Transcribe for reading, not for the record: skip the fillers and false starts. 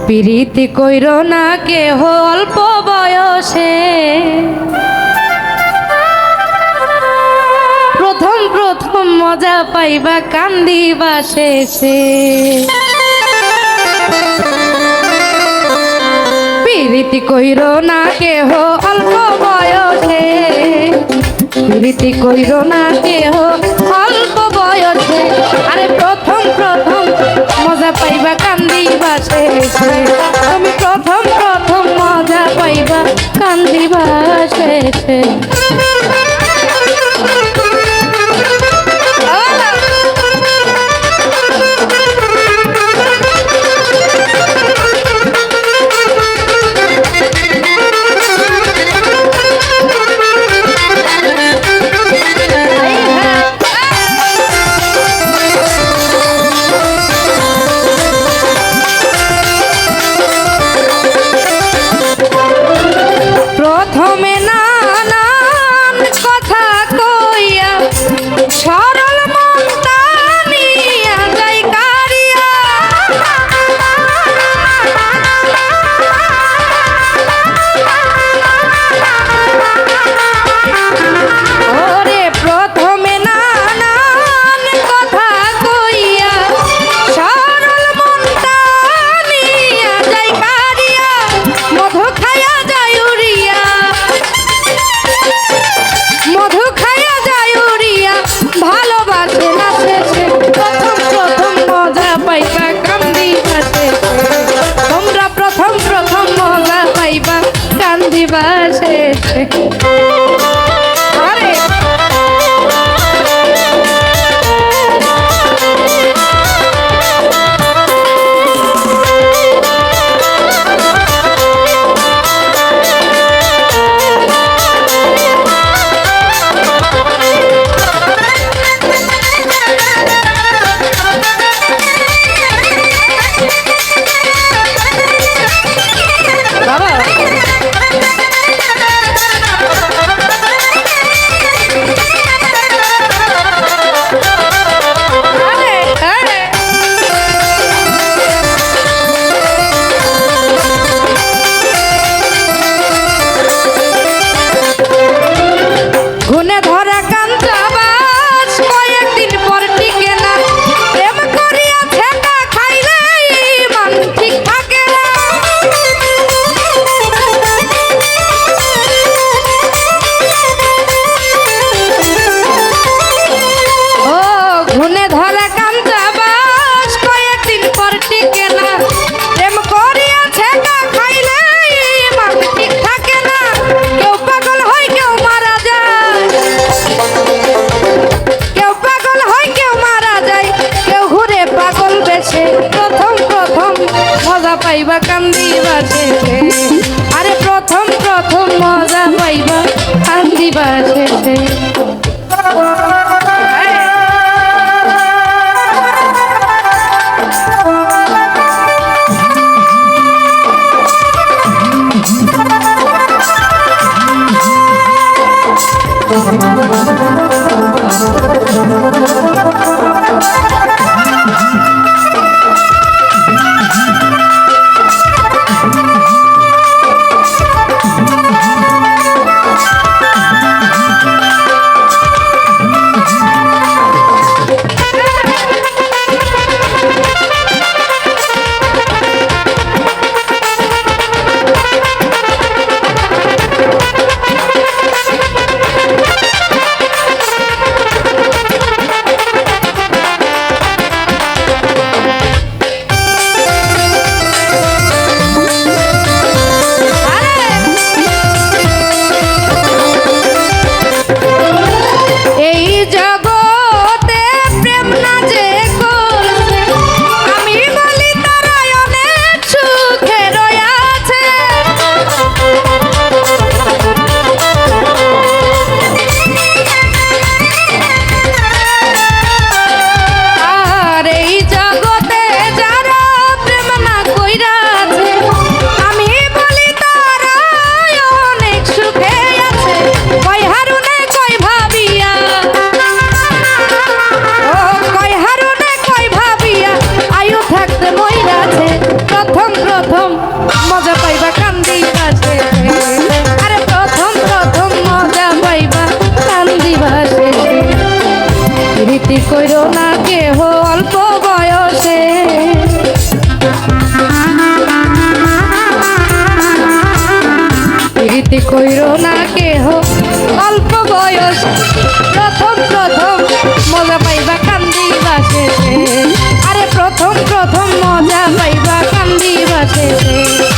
প্রীতি কইর না কেহ অল্প বয়সে, প্রথম প্রথম মজা পাইবা কান্দিবা শেষে। প্রীতি কইর না কেহ অল্প বয়সে, প্রীতি কইর না কেহ অল্প বয়সে। আরে প্রথম প্রথম মজা পাইবা কান্দিবা শেষে, তুমি প্রথম প্রথম মজা পাইবা কান্দিবা শেষে। প্রথমে নানান কথা কইয়া সরল মন টানিয়া যাই কারিয়া, ওরে প্রথমে নানান কথা কইয়া সরল মন টানিয়া যাই কারিয়া, মধু খাইয়া যায় উড়িয়া, মধু খাইয়া যায় উড়িয়া, ভালোবাসে না শেষে। প্রথম প্রথম মজা পাইবা কান্দিবা শেষে, তোমরা প্রথম প্রথম মজা পাইবা কান্দিবা শেষে। আরে গুনে ধরা কাঞ্চা বাস কয়েকদিন পর টিকে না, প্রেম করিয়া ছেঁকা খাইলে মন ঠিক থাকে না। ও গুনে ধরা কাঞ্চা বাস কয়েকদিন পর টিকে না, প্রেম করিয়া ছেঁকা খাইলে মন ঠিক থাকে না। কেউ পাগল হয় কেউ মারা যায়, কেউ পাগল হয় কেউ মারা যায়, কেউ ঘুরে পাগল বেশে। প্রথম প্রথম মজা পাইবা কান্দিবা শেষে, আরে প্রথম প্রথম মজা পাইবা কান্দিবা শেষে। প্রীতি কইরো না কেহ অল্প বয়সে প্রীতি কইরো না কেহ অল্প বয়স প্রথম প্রথম মজা পাইবা কান্দিবা শেষে আরে প্রথম প্রথম মজা পাইবা কান্দিবা শেষে